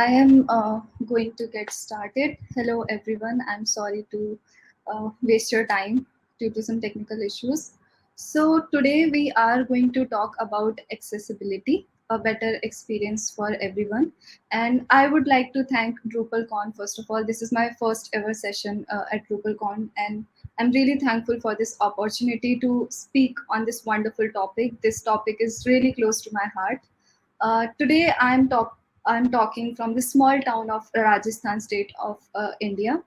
I am going to get started. Hello, everyone. I'm sorry to waste your time due to some technical issues. So, today we are going to talk about accessibility, a better experience for everyone. And I would like to thank DrupalCon first of all. This is my first ever session at DrupalCon, and I'm really thankful for this opportunity to speak on this wonderful topic. This topic is really close to my heart. Today, I'm talking from the small town of Rajasthan state of India.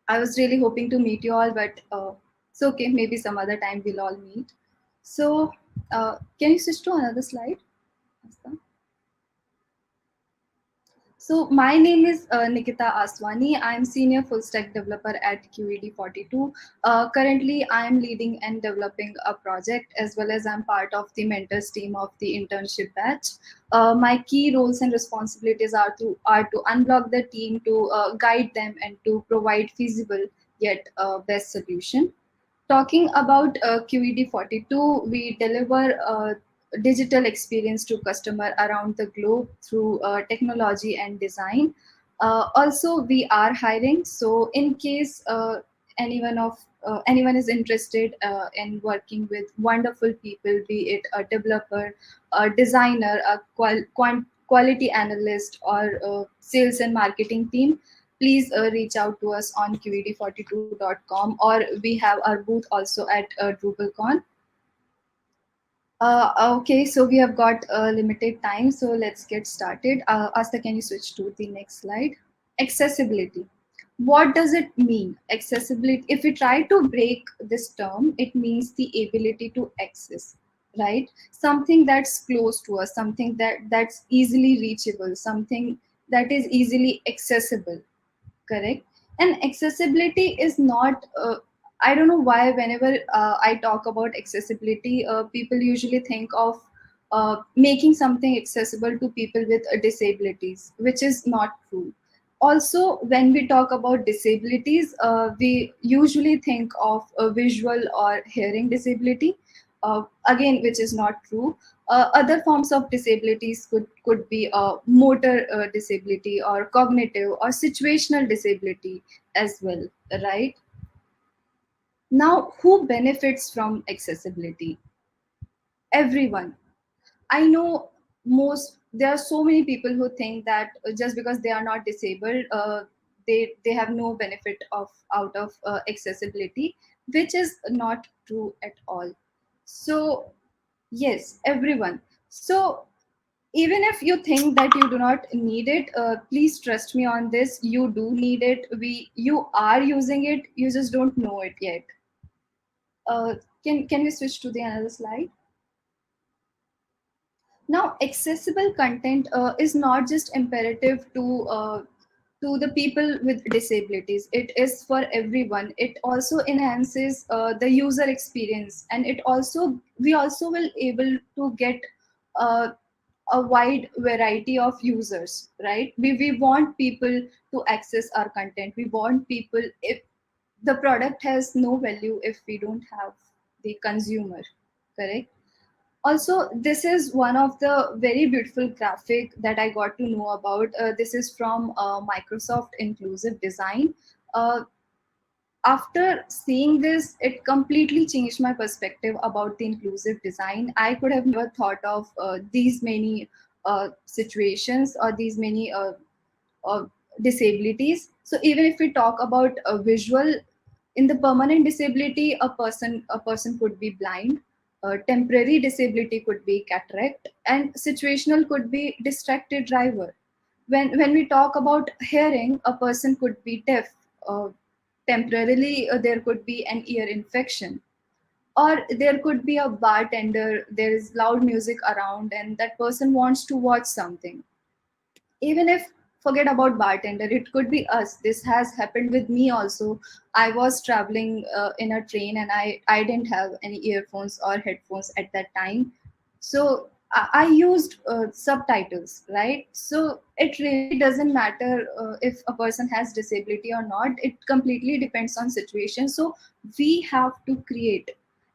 I was really hoping to meet you all, but it's okay. Maybe some other time we'll all meet. So, can you switch to another slide? Asta? So my name is Nikita Aswani. I'm senior full stack developer at QED42. Currently, I'm leading and developing a project as well as I'm part of the mentors team of the internship batch. My key roles and responsibilities are to unblock the team, to guide them, and to provide feasible yet best solution. Talking about QED42, we deliver digital experience to customer around the globe through technology and design. Also, we are hiring. So, in case anyone is interested in working with wonderful people, be it a developer, a designer, a quality analyst, or sales and marketing team, please reach out to us on qed42.com, or we have our booth also at DrupalCon. Okay, so we have got limited time, so let's get started. Asta, can you switch to the next slide? Accessibility. What does it mean? Accessibility, if we try to break this term, it means the ability to access, right? Something that's close to us, something that's easily reachable, something that is easily accessible, correct? And accessibility is not I don't know why whenever I talk about accessibility, people usually think of making something accessible to people with disabilities, which is not true. Also, when we talk about disabilities, we usually think of a visual or hearing disability, again, which is not true. Other forms of disabilities could be a motor disability or cognitive or situational disability as well, right? Now, who benefits from accessibility? Everyone. I know most there are so many people who think that just because they are not disabled, they have no benefit of out of accessibility, which is not true at all. So yes, everyone. So even if you think that you do not need it, please trust me on this. You do need it. You are using it. You just don't know it yet. Can we switch to the another slide? Now, accessible content is not just imperative to the people with disabilities. It is for everyone. It also enhances the user experience, and it also we also will able to get uh, a wide variety of users, right? We want people to access our content. We want people, if the product has no value if we don't have the consumer, correct? Also, this is one of the very beautiful graphic that I got to know about. This is from Microsoft Inclusive Design. Uh, After seeing this, it completely changed my perspective about the inclusive design. I could have never thought of these many situations or these many disabilities. So even if we talk about a visual, in the permanent disability, a person could be blind. Temporary disability could be cataract, and situational could be distracted driver. When we talk about hearing, a person could be deaf. Temporarily, there could be an ear infection, or there could be a bartender. There is loud music around, and that person wants to watch something. Even if, forget about bartender, it could be us. This has happened with me also. I was traveling in a train, and I didn't have any earphones or headphones at that time. So I used subtitles, right? So it really doesn't matter if a person has disability or not. It completely depends on situation. So we have to create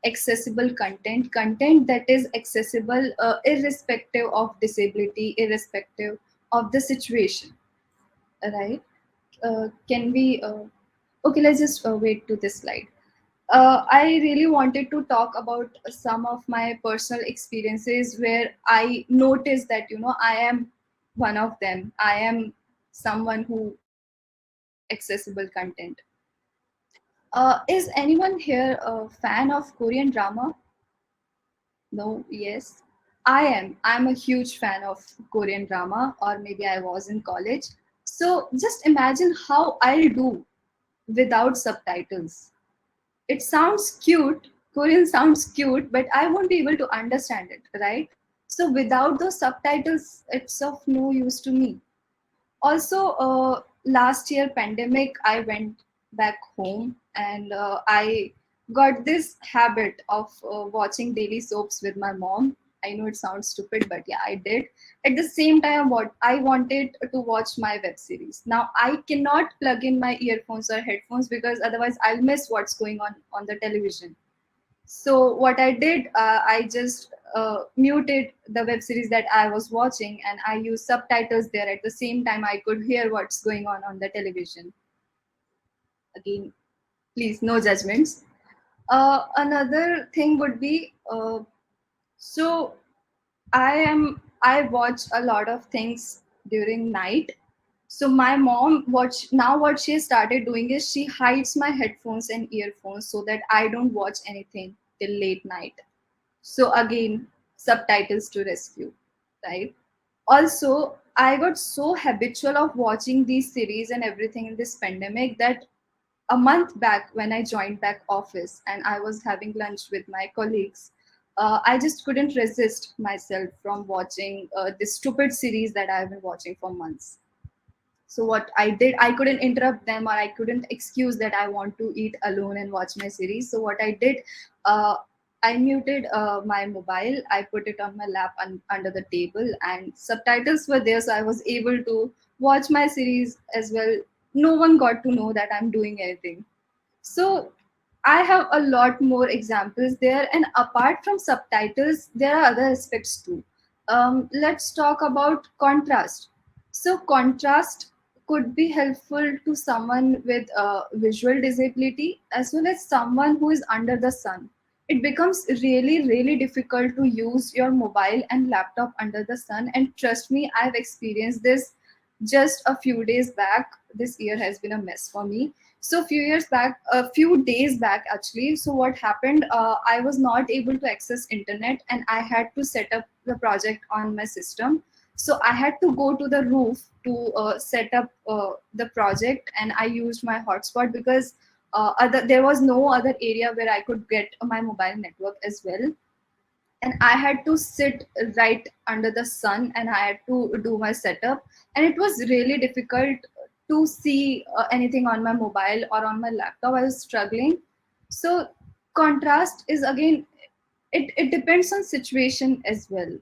accessible content that is accessible irrespective of disability, irrespective of the situation, right? Can we? Okay, let's just wait to this slide. I really wanted to talk about some of my personal experiences where I noticed that, I am one of them. I am someone who watches accessible content. Is anyone here a fan of Korean drama? No, yes. I am. I'm a huge fan of Korean drama, or maybe I was in college. So just imagine how I'll do without subtitles. It sounds cute, Korean sounds cute, but I won't be able to understand it, right? So without those subtitles, it's of no use to me. Also, last year pandemic, I went back home, and I got this habit of watching daily soaps with my mom. I know it sounds stupid, but yeah, I did. At the same time, what I wanted to watch my web series. Now I cannot plug in my earphones or headphones because otherwise I'll miss what's going on the television. So what I did, I just muted the web series that I was watching, and I used subtitles there. At the same time, I could hear what's going on the television. Again, please, no judgments. Another thing would be, so I watch a lot of things during night. So my mom, what she started doing is she hides my headphones and earphones so that I don't watch anything till late night. So again, subtitles to rescue, right? Also, I got so habitual of watching these series and everything in this pandemic that a month back when I joined back office and I was having lunch with my colleagues, I just couldn't resist myself from watching this stupid series that I've been watching for months. So what I did, I couldn't interrupt them or I couldn't excuse that I want to eat alone and watch my series. So what I did, uh, I muted my mobile, I put it on my lap under the table, and subtitles were there, so I was able to watch my series as well. No one got to know that I'm doing anything. So I have a lot more examples there, and apart from subtitles, there are other aspects too. Let's talk about contrast. So, contrast could be helpful to someone with a visual disability as well as someone who is under the sun. It becomes really, really difficult to use your mobile and laptop under the sun. And trust me, I've experienced this just a few days back. This year has been a mess for me. So a few days back actually, so what happened, I was not able to access internet and I had to set up the project on my system. So I had to go to the roof to set up the project, and I used my hotspot because there was no other area where I could get my mobile network as well. And I had to sit right under the sun and I had to do my setup, and it was really difficult to see anything on my mobile or on my laptop. I was struggling. So contrast is again, it depends on situation as well.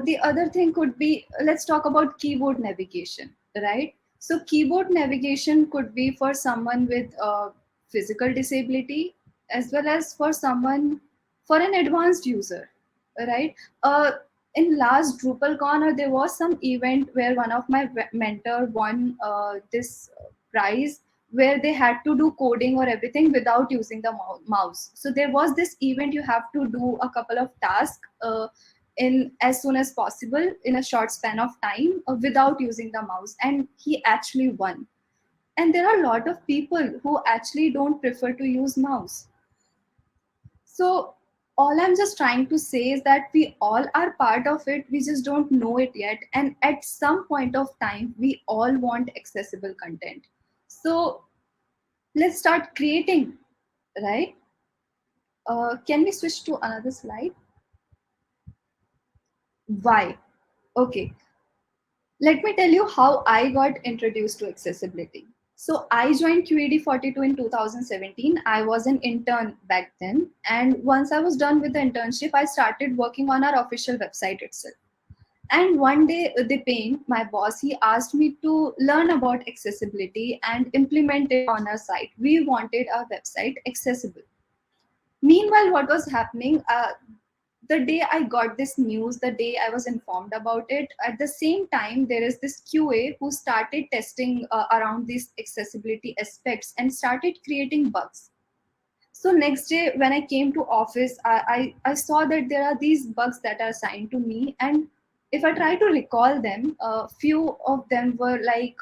The other thing could be, let's talk about keyboard navigation, right? So keyboard navigation could be for someone with physical disability as well as for someone, for an advanced user, right? Uh, in last DrupalCon, there was some event where one of my mentor won this prize where they had to do coding or everything without using the mouse. So there was this event, you have to do a couple of tasks in as soon as possible in a short span of time without using the mouse, and he actually won. And there are a lot of people who actually don't prefer to use mouse. So all I'm just trying to say is that we all are part of it, we just don't know it yet, and at some point of time we all want accessible content. So let's start creating, right? Can we switch to another slide? Why? Okay, let me tell you how I got introduced to accessibility. So I joined QED 42 in 2017. I was an intern back then. And once I was done with the internship, I started working on our official website itself. And one day, Dipen, my boss, he asked me to learn about accessibility and implement it on our site. We wanted our website accessible. Meanwhile, what was happening? the day I got this news, the day I was informed about it, at the same time, there is this QA who started testing around these accessibility aspects and started creating bugs. So next day when I came to office, I saw that there are these bugs that are assigned to me, and if I try to recall them, few of them were like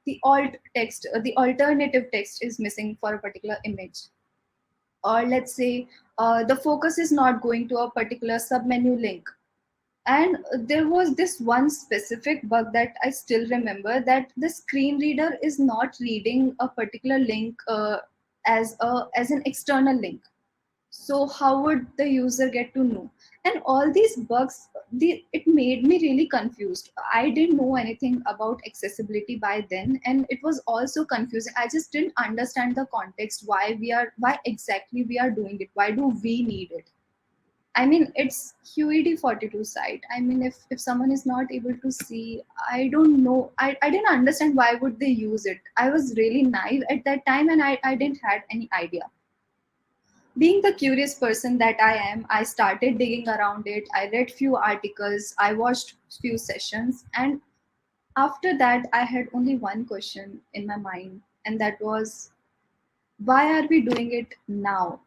the alt text, the alternative text is missing for a particular image, or let's say the focus is not going to a particular submenu link. And there was this one specific bug that I still remember, that the screen reader is not reading a particular link as an external link. So how would the user get to know? And all these bugs, it made me really confused. I didn't know anything about accessibility by then, and it was also confusing. I just didn't understand the context, why exactly we are doing it, why do we need it. I mean, it's QED 42 site. I mean, if someone is not able to see, I don't know. I didn't understand why would they use it. I was really naive at that time, and I didn't had any idea. Being the curious person that I am, I started digging around it. I read few articles, I watched few sessions, and after that, I had only one question in my mind, and that was, why are we doing it now?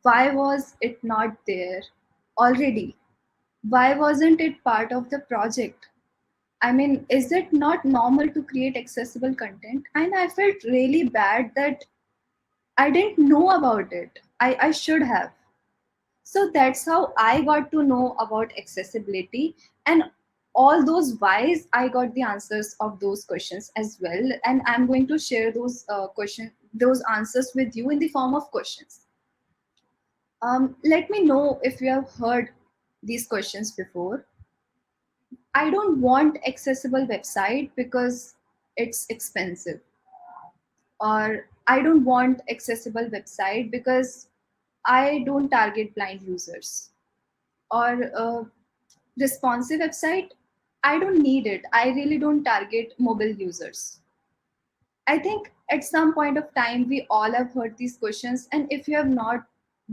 Why was it not there already? Why wasn't it part of the project? I mean, is it not normal to create accessible content? And I felt really bad that I didn't know about it. I should have. So that's how I got to know about accessibility, and all those whys, I got the answers of those questions as well. And I'm going to share those answers with you in the form of questions. Let me know if you have heard these questions before. I don't want accessible website because it's expensive, or I don't want accessible website because I don't target blind users, or responsive website, I don't need it. I really don't target mobile users. I think at some point of time we all have heard these questions, and if you have not,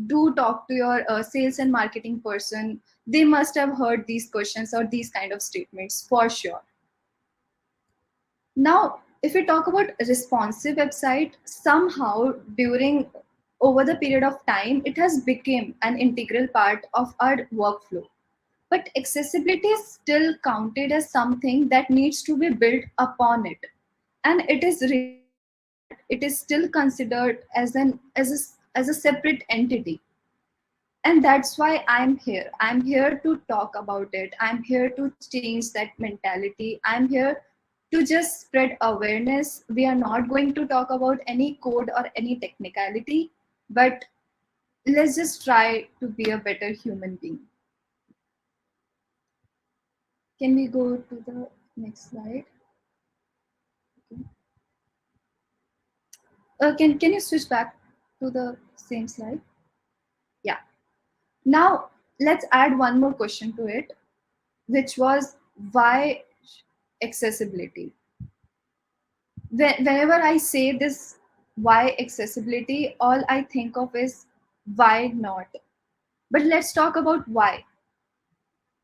do talk to your sales and marketing person. They must have heard these questions or these kind of statements for sure. Now, if we talk about responsive website, somehow during over the period of time, it has become an integral part of our workflow. But accessibility is still counted as something that needs to be built upon it. And it is really sad that it is still considered as a separate entity. And that's why I'm here to talk about it. I'm here to change that mentality. I'm here to just spread awareness. We are not going to talk about any code or any technicality, but let's just try to be a better human being. Can we go to the next slide? Can you switch back to the same slide? Yeah. Now let's add one more question to it, which was, why accessibility? Whenever I say this, why accessibility, all I think of is, why not? But let's talk about why.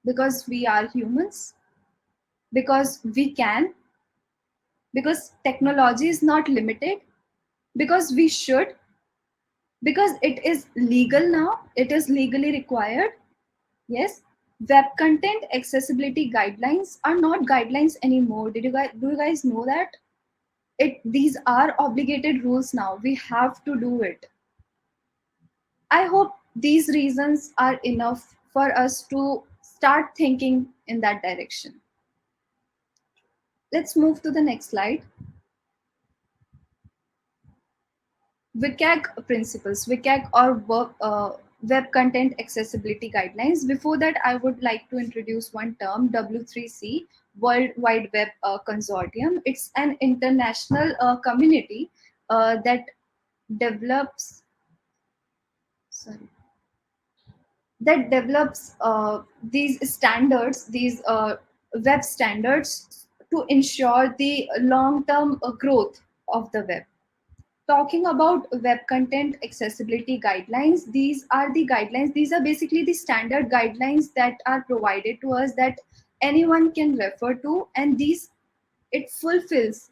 Because we are humans, because we can, because technology is not limited, because we should, because it is legal now, it is legally required. Yes, web content accessibility guidelines are not guidelines anymore. Do you guys know that? These are obligated rules now. We have to do it. I hope these reasons are enough for us to start thinking in that direction. Let's move to the next slide. WCAG principles, WCAG or Web Content Accessibility Guidelines. Before that, I would like to introduce one term, W3C, World Wide Web Consortium. It's an international community that develops, sorry, these standards, these web standards to ensure the long-term growth of the web. talking about web content accessibility guidelines, these are the guidelines. These are basically the standard guidelines that are provided to us that anyone can refer to, and these it fulfills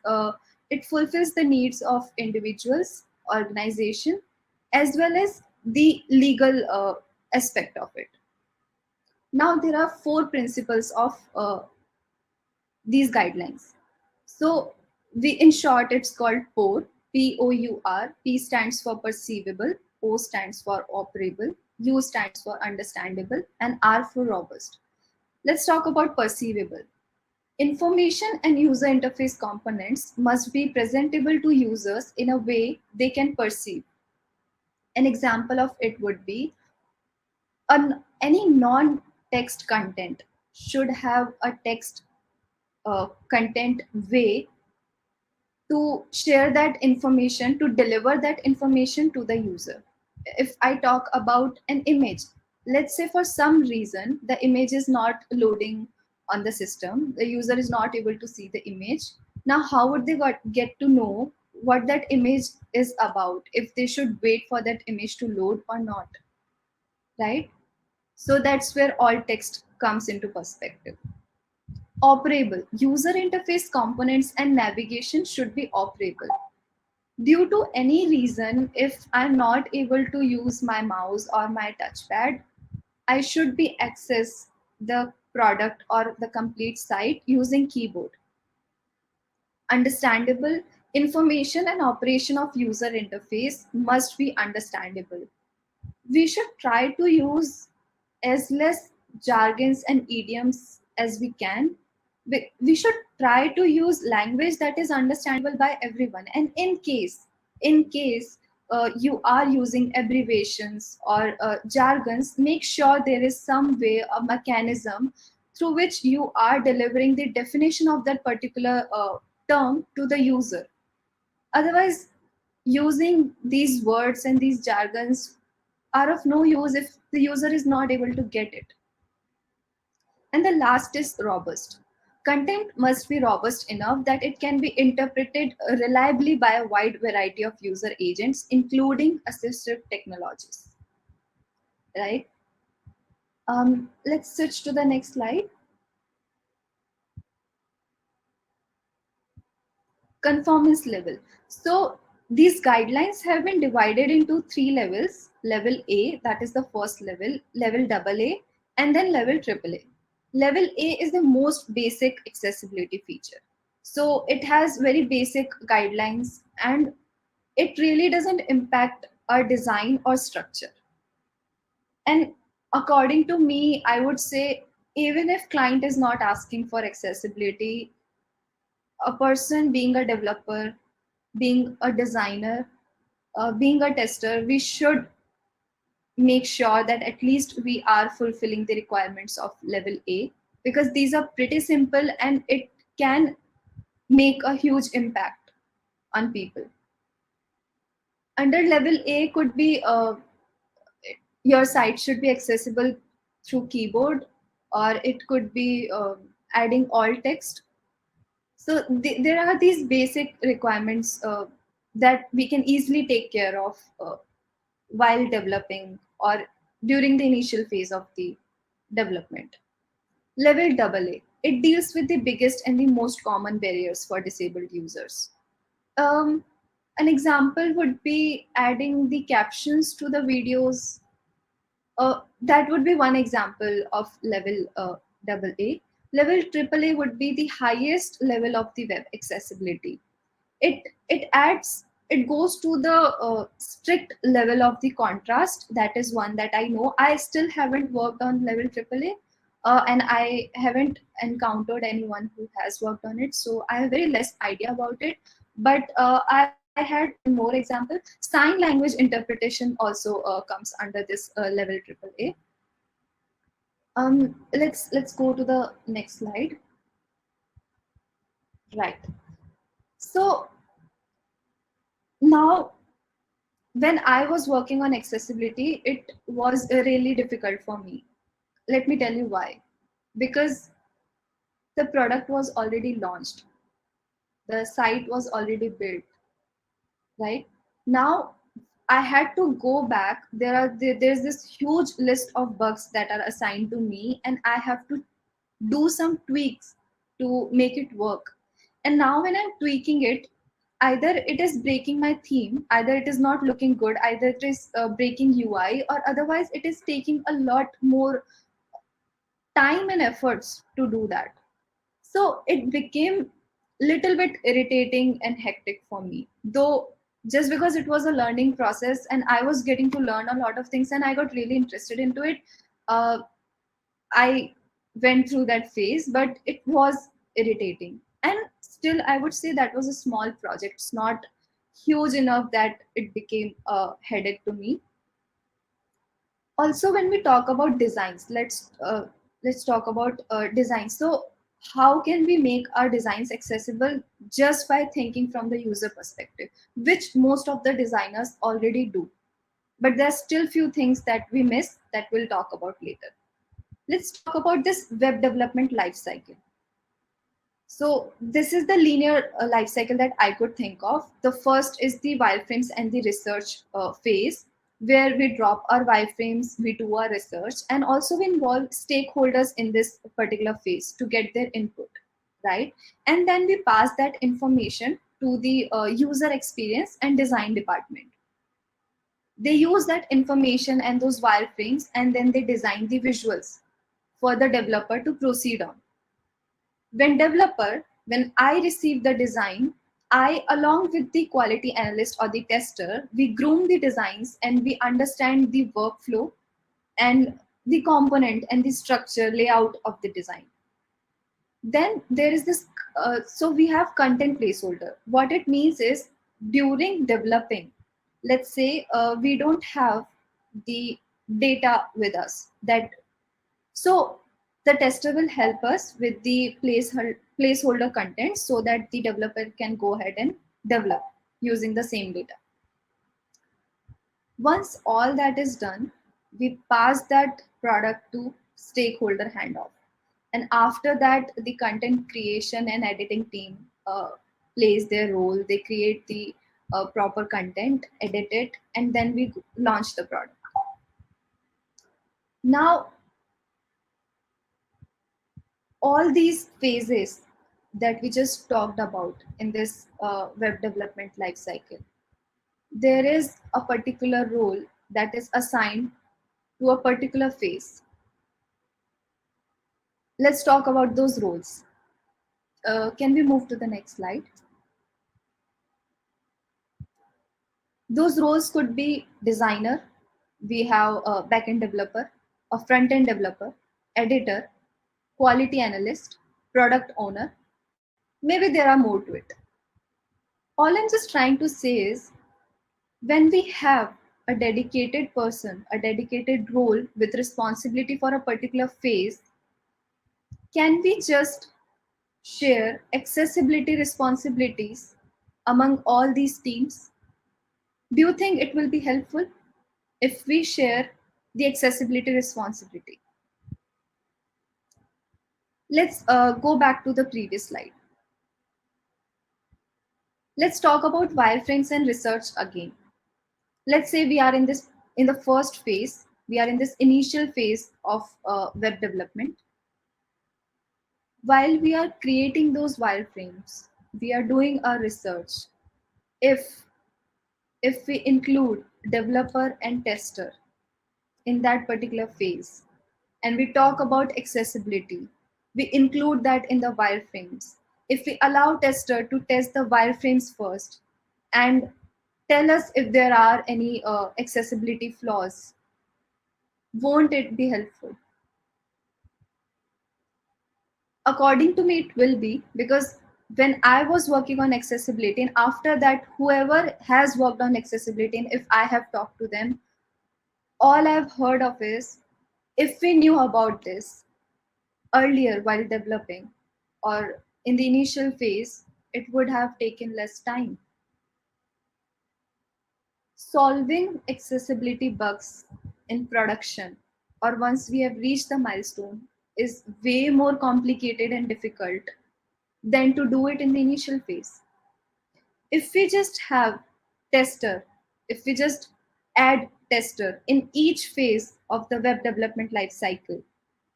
it fulfills the needs of individuals, organization, as well as the legal aspect of it. Now there are four principles of these guidelines. So we, in short, it's called POUR. POUR. P stands for perceivable, O stands for operable, U stands for understandable, and R for robust. Let's talk about perceivable. Information and user interface components must be presentable to users in a way they can perceive. An example of it would be any non-text content should have a text content way to share that information, to deliver that information to the user. If I talk about an image, let's say for some reason the image is not loading on the system, the user is not able to see the image. Now, how would they get to know what that image is about, if they should wait for that image to load or not, right? So that's where all text comes into perspective. Operable. User interface components and navigation should be operable. Due to any reason, if I'm not able to use my mouse or my touchpad, I should be access the product or the complete site using keyboard. Understandable. Information and operation of user interface must be understandable. We should try to use as less jargons and idioms as we can. We should try to use language that is understandable by everyone. And in case you are using abbreviations or jargons, make sure there is some way, a mechanism through which you are delivering the definition of that particular term to the user. Otherwise, using these words and these jargons are of no use if the user is not able to get it. And the last is robust. Content must be robust enough that it can be interpreted reliably by a wide variety of user agents, including assistive technologies. Right? Let's switch to the next slide. Conformance level. So these guidelines have been divided into three levels: level A, that is the first level, level AA, and then level AAA. Level A is the most basic accessibility feature. So it has very basic guidelines, and it really doesn't impact our design or structure. And according to me, I would say even if client is not asking for accessibility, a person being a developer, being a designer, being a tester, we should make sure that at least we are fulfilling the requirements of level A, because these are pretty simple and it can make a huge impact on people. Under level A could be your site should be accessible through keyboard, or it could be adding alt text. So there are these basic requirements that we can easily take care of while developing or during the initial phase of the development. Level AA, it deals with the biggest and the most common barriers for disabled users. Um, an example would be adding the captions to the videos. That would be one example of level AA. Level AAA would be the highest level of the web accessibility. It goes to the strict level of the contrast. That is one that I know. I still haven't worked on level AAA, and I haven't encountered anyone who has worked on it, so I have very less idea about it. But I had one more example. Sign language interpretation also comes under this level AAA. Let's go to the next slide. Right. So now, when I was working on accessibility, it was really difficult for me. Let me tell you why. Because the product was already launched, the site was already built, right? Now I had to go back. There's this huge list of bugs that are assigned to me, and I have to do some tweaks to make it work. And now when I'm tweaking it, either it is breaking my theme, either it is not looking good, either it is breaking UI, or otherwise it is taking a lot more time and efforts to do that. So it became little bit irritating and hectic for me, though, just because it was a learning process and I was getting to learn a lot of things and I got really interested into it. uh, I went through that phase, but it was irritating. And still, I would say that was a small project. It's not huge enough that it became a headache to me. Also, when we talk about designs, let's talk about design. So, how can we make our designs accessible just by thinking from the user perspective, which most of the designers already do. But there's still few things that we miss that we'll talk about later. Let's talk about this web development life cycle. So this is the linear life cycle that I could think of. The first is the wireframes and the research phase, where we drop our wireframes, we do our research, and also we involve stakeholders in this particular phase to get their input, right? And then we pass that information to the user experience and design department. They use that information and those wireframes, and then they design the visuals for the developer to proceed on. When I receive the design, I, along with the quality analyst or the tester, we groom the designs and we understand the workflow and the component and the structure layout of the design. Then there is this, so we have content placeholder. What it means is, during developing, let's say we don't have the data with us, that so the tester will help us with the placeholder content so that the developer can go ahead and develop using the same data. Once all that is done, we pass that product to stakeholder handoff. And after that, the content creation and editing team plays their role. They create the proper content, edit it, and then we launch the product. Now, all these phases that we just talked about in this web development lifecycle, there is a particular role that is assigned to a particular phase. Let's talk about those roles. Can we move to the next slide? Those roles could be designer, we have a backend developer, a front end developer, editor, quality analyst, product owner. Maybe there are more to it. All I'm just trying to say is, when we have a dedicated person, a dedicated role with responsibility for a particular phase, can we just share accessibility responsibilities among all these teams? Do you think it will be helpful if we share the accessibility responsibility? Let's go back to the previous slide. Let's talk about wireframes and research again. Let's say we are in the first phase, we are in this initial phase of web development. While we are creating those wireframes, we are doing our research. If if we include developer and tester in that particular phase, and we talk about accessibility, we include that in the wireframes. If we allow tester to test the wireframes first and tell us if there are any accessibility flaws, won't it be helpful? According to me, it will be, because when I was working on accessibility, and after that, whoever has worked on accessibility, and if I have talked to them, all I've heard of is, if we knew about this earlier while developing or in the initial phase, it would have taken less time. Solving accessibility bugs in production, or once we have reached the milestone, is way more complicated and difficult than to do it in the initial phase. If we just have tester if we just add tester in each phase of the web development life cycle,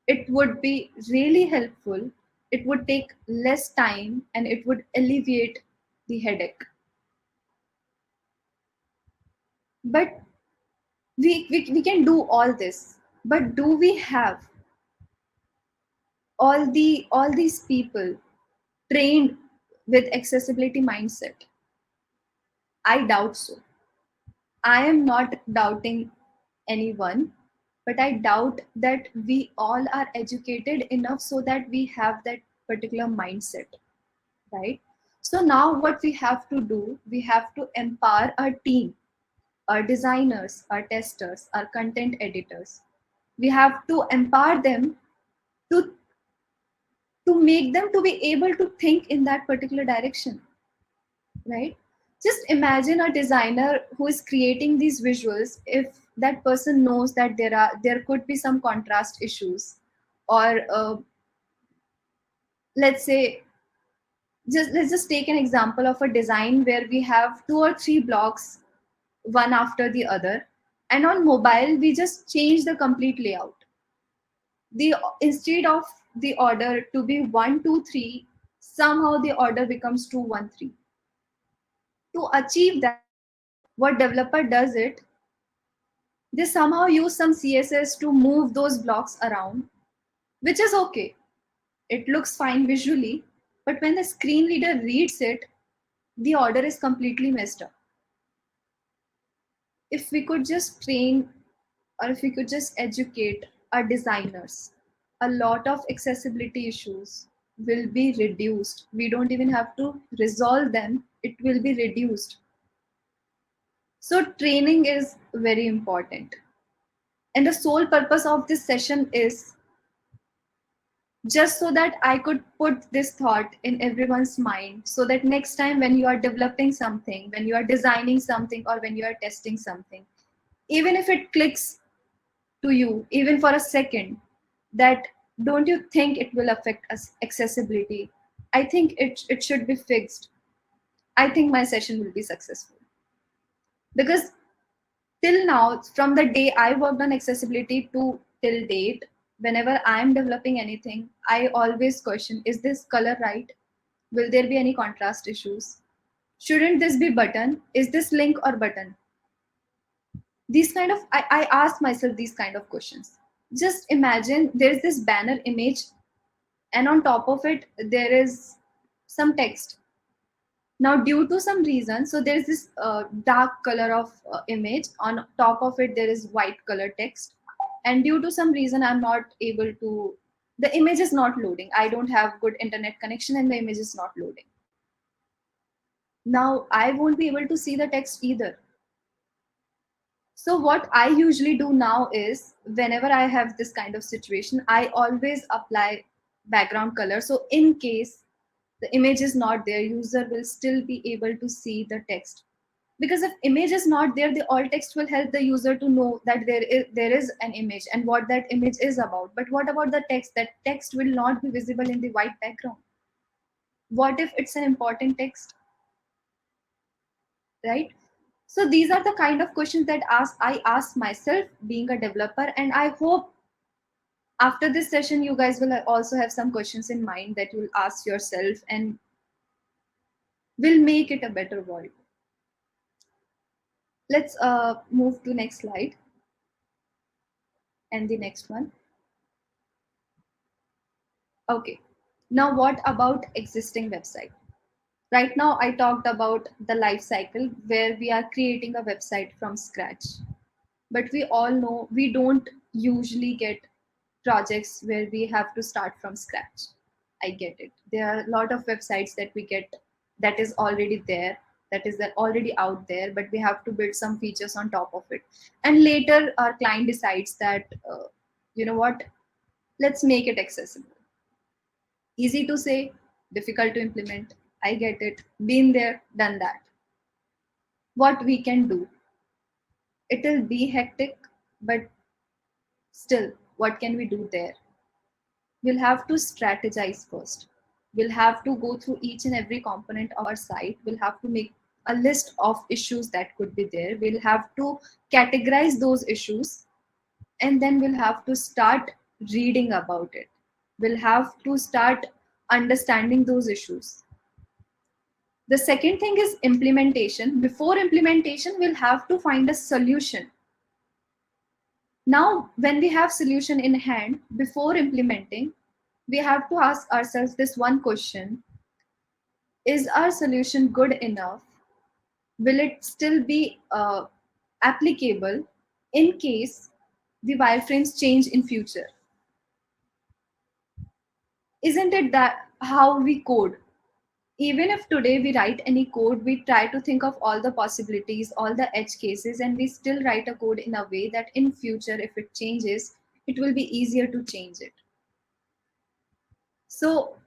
it would be really helpful. It would take less time and it would alleviate the headache. But we can do all this. But do we have all these people trained with accessibility mindset? I doubt so. I am not doubting anyone, but I doubt that we all are educated enough so that we have that particular mindset, right? So now what we have to do, we have to empower our team, our designers, our testers, our content editors. We have to empower them to make them to be able to think in that particular direction, right? Just imagine a designer who is creating these visuals. If that person knows that there could be some contrast issues, or let's say, just let's just take an example of a design where we have two or three blocks one after the other, and on mobile we just change the complete layout. The Instead of the order to be 1 2 3, somehow the order becomes 2 1 3. To achieve that, what developer does it, they somehow use some css to move those blocks around, which is okay, it looks fine visually, but when the screen reader reads it, the order is completely messed up. If we could just train, or if we could just educate our designers, a lot of accessibility issues will be reduced. We don't even have to resolve them, it will be reduced. So training is very important, and the sole purpose of this session is just so that I could put this thought in everyone's mind, so that next time when you are developing something, when you are designing something, or when you are testing something, even if it clicks to you, even for a second, that don't you think it will affect us accessibility? I think it should be fixed. I think my session will be successful. Because till now, from the day I worked on accessibility to till date, whenever I'm developing anything, I always question, is this color right? Will there be any contrast issues? Shouldn't this be button? Is this link or button? These kind of, I ask myself these kind of questions. Just imagine there's this banner image, and on top of it there is some text. Now due to some reason, so there is this dark color of image, on top of it there is white color text, and due to some reason I'm not able to, the image is not loading, I don't have good internet connection and the image is not loading. Now I won't be able to see the text either. So what I usually do now is, whenever I have this kind of situation, I always apply background color. So in case the image is not there, user will still be able to see the text. Because if image is not there, the alt text will help the user to know that there is an image and what that image is about. But what about the text? That text will not be visible in the white background. What if it's an important text, right? So these are the kind of questions that I ask myself being a developer, and I hope after this session you guys will also have some questions in mind that you'll ask yourself and will make it a better world. Let's move to next slide and the next one. Okay, now what about existing website? Right now I talked about the life cycle where we are creating a website from scratch, but we all know we don't usually get projects where we have to start from scratch. I get it, there are a lot of websites that we get that is already there, that is already out there, but we have to build some features on top of it, and later our client decides that you know what, let's make it accessible. Easy to say, difficult to implement. I get it, been there, done that. What we can do, it'll be hectic, but still, what can we do there? We'll have to strategize first. We'll have to go through each and every component of our site. We'll have to make a list of issues that could be there. We'll have to categorize those issues, and then we'll have to start reading about it. We'll have to start understanding those issues. The second thing is implementation. Before implementation, we'll have to find a solution. Now, when we have solution in hand, before implementing, we have to ask ourselves this one question: is our solution good enough? Will it still be applicable in case the wireframes change in future? Isn't it that how we code? Even if today we write any code, we try to think of all the possibilities, all the edge cases, and we still write a code in a way that in future, if it changes, it will be easier to change it. So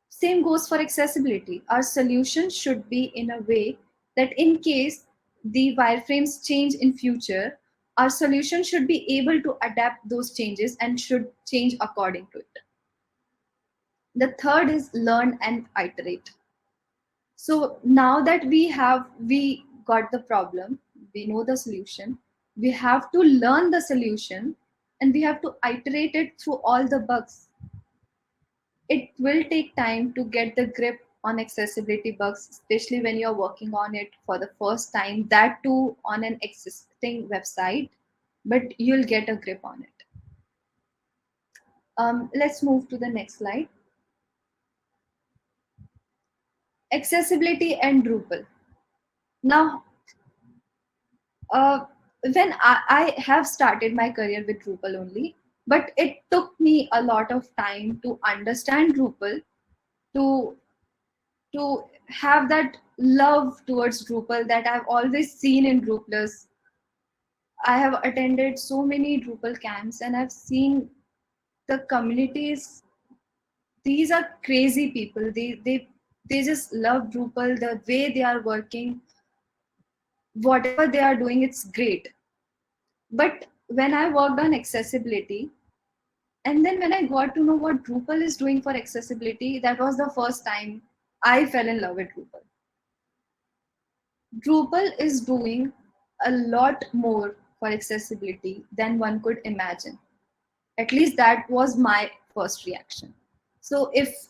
same goes for accessibility. Our solution should be in a way that in case the wireframes change in future, our solution should be able to adapt those changes and should change according to it. The third is learn and iterate. So now that we got the problem, we know the solution, we have to learn the solution, and we have to iterate it through all the bugs. It will take time to get the grip on accessibility bugs, especially when you're working on it for the first time, that too on an existing website, but you'll get a grip on it. Let's move to the next slide. Accessibility and Drupal. Now, when I have started my career with Drupal only, but it took me a lot of time to understand Drupal, to to have that love towards Drupal that I've always seen in Drupalers. I have attended so many Drupal camps and I've seen the communities. These are crazy people. They just love Drupal, the way they are working, whatever they are doing, it's great. But when I worked on accessibility, and then when I got to know what Drupal is doing for accessibility, that was the first time I fell in love with Drupal. Drupal is doing a lot more for accessibility than one could imagine. At least that was my first reaction. So if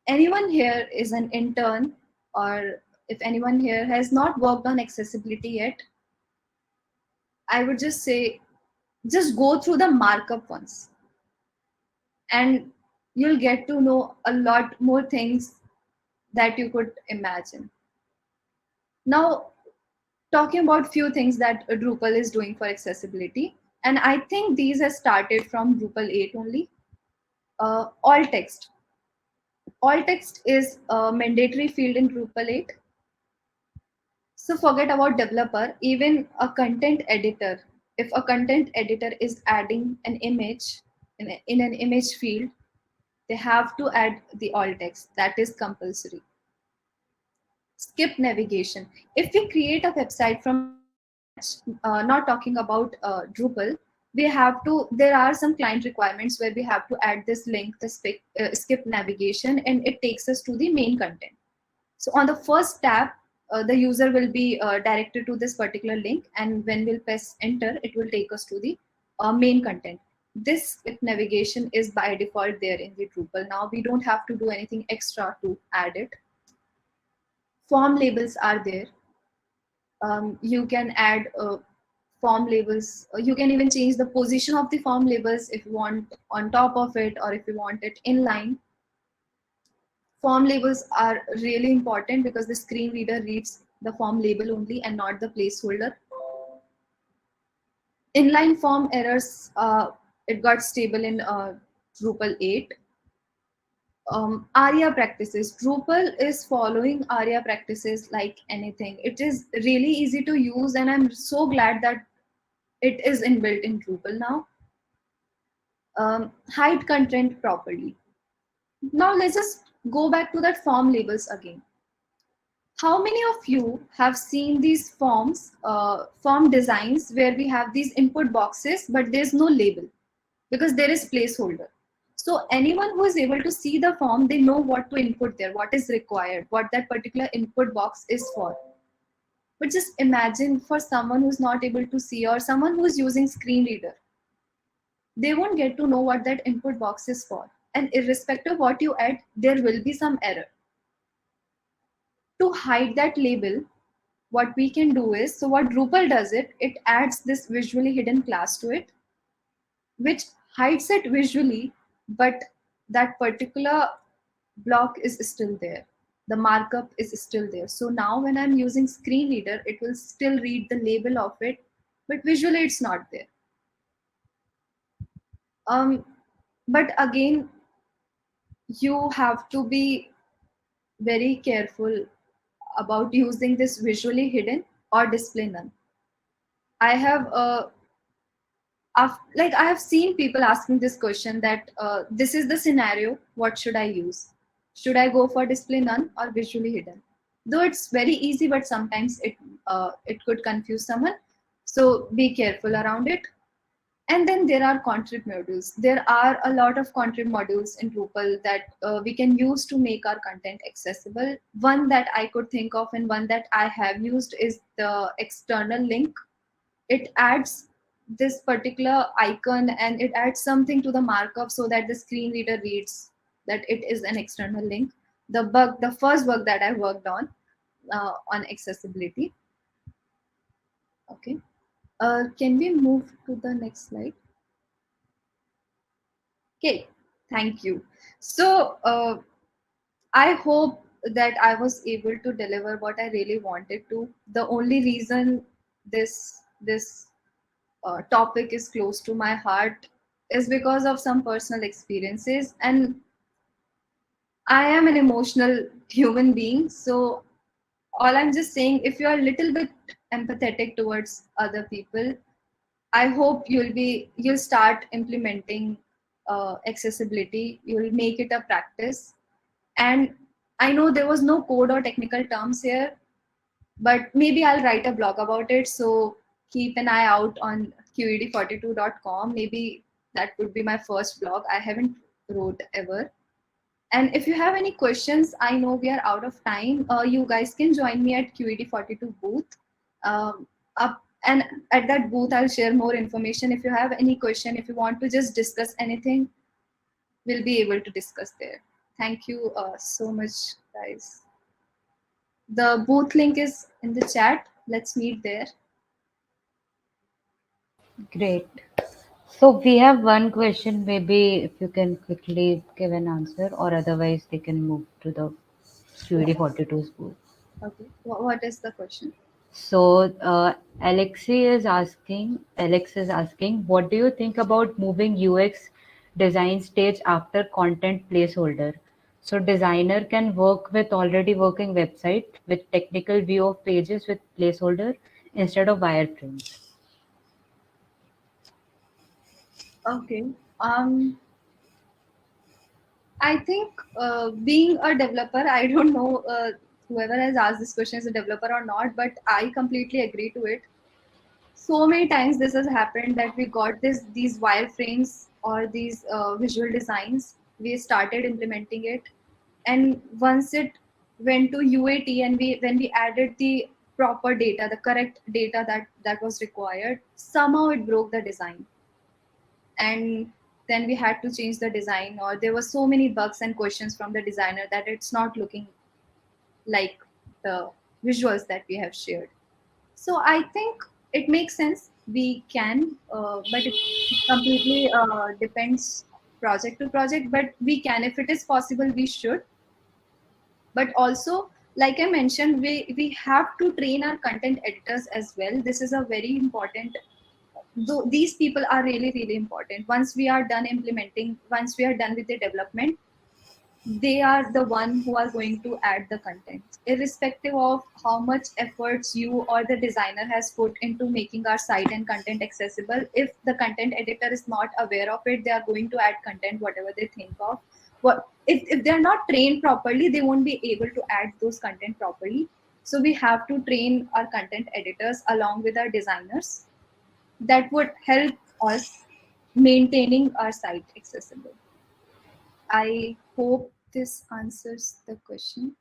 anyone here is an intern, or if anyone here has not worked on accessibility yet, I would just say, just go through the markup once and you'll get to know a lot more things that you could imagine. Now, talking about few things that Drupal is doing for accessibility, and I think these have started from Drupal 8 only. Alt text. Alt text is a mandatory field in Drupal 8. So forget about developer, even a content editor. If a content editor is adding an image in an image field, they have to add the alt text. That is compulsory. Skip navigation. If we create a website from scratch, not talking about Drupal, we have to, there are some client requirements where we have to add this link, the skip navigation, and it takes us to the main content. So on the first tab, the user will be directed to this particular link, and when we'll press enter, it will take us to the main content. This skip navigation is by default there in the Drupal. Now we don't have to do anything extra to add it. Form labels are there. You can add form labels. You can even change the position of the form labels if you want on top of it or if you want it inline. Form labels are really important because the screen reader reads the form label only and not the placeholder. Inline form errors, it got stable in Drupal 8. ARIA practices. Drupal is following ARIA practices like anything. It is really easy to use, and I'm so glad that it is inbuilt in Drupal now. Hide content properly. Now let's just go back to that form labels again. How many of you have seen these forms, form designs where we have these input boxes, but there's no label because there is placeholder. So anyone who is able to see the form, they know what to input there, what is required, what that particular input box is for. But just imagine for someone who's not able to see or someone who's using screen reader, they won't get to know what that input box is for. And irrespective of what you add, there will be some error. To hide that label, what we can do is, so what Drupal does it adds this visually hidden class to it, which hides it visually, but that particular block is still there. The markup is still there. So now when I'm using screen reader, it will still read the label of it, but visually it's not there. Um, but again, you have to be very careful about using this visually hidden or display none. I have like I have seen people asking this question that this is the scenario, what should I use? Should I go for display none or visually hidden? Though it's very easy, but sometimes it could confuse someone. So be careful around it. And then there are contrib modules. There are a lot of contrib modules in Drupal that we can use to make our content accessible. One that I could think of and one that I have used is the external link. It adds this particular icon and it adds something to the markup so that the screen reader reads that it is an external link. The first bug that I worked on accessibility. Okay. Can we move to the next slide? Okay, thank you. So I hope that I was able to deliver what I really wanted to. The only reason this topic is close to my heart is because of some personal experiences, and I am an emotional human being. So all I'm just saying, if you are a little bit empathetic towards other people, I hope you'll start implementing accessibility. You'll make it a practice. And I know there was no code or technical terms here, but maybe I'll write a blog about it. So keep an eye out on qed42.com. Maybe that would be my first blog. I haven't wrote ever. And if you have any questions, I know we are out of time. You guys can join me at QED42 booth. Up and at that booth, I'll share more information. If you have any question, if you want to just discuss anything, we'll be able to discuss there. Thank you so much, guys. The booth link is in the chat. Let's meet there. Great. So we have one question, maybe if you can quickly give an answer, or otherwise they can move to the QED42's booth. Okay. What is the question? So Alex is asking, what do you think about moving UX design stage after content placeholder? So designer can work with already working website with technical view of pages with placeholder instead of wireframes. Okay. I think being a developer, I don't know whoever has asked this question is a developer or not, but I completely agree to it. So many times this has happened that we got these wireframes or these visual designs. We started implementing it, and once it went to UAT and we when we added the proper data, the correct data that was required, somehow it broke the design, and then we had to change the design, or there were so many bugs and questions from the designer that it's not looking like the visuals that we have shared. So I think it makes sense. We can, but it completely depends project to project. But we can, if it is possible, we should. But also, like I mentioned, we have to train our content editors as well. This is a very important. Though these people are really important. Once we are done implementing, once we are done with the development, they are the one who are going to add the content, irrespective of how much efforts you or the designer has put into making our site and content accessible. If the content editor is not aware of it, they are going to add content whatever they think of. What if they're not trained properly, they won't be able to add those content properly. So we have to train our content editors along with our designers. That would help us maintaining our site accessible. I hope this answers the question.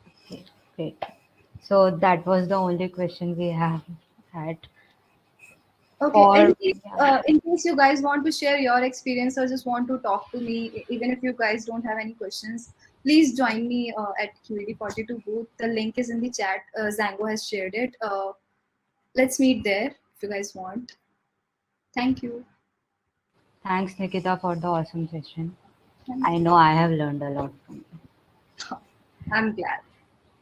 Okay, great. So that was the only question we have had Okay, for, yeah. in case you guys want to share your experience or just want to talk to me, even if you guys don't have any questions, please join me at QED42 booth. The link is in the chat. Zango has shared it. Let's meet there if you guys want. Thank you. Thanks, Nikita, for the awesome session. Thank I you. know I have learned a lot from I'm glad.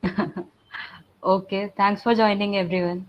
you. Okay, thanks for joining, everyone.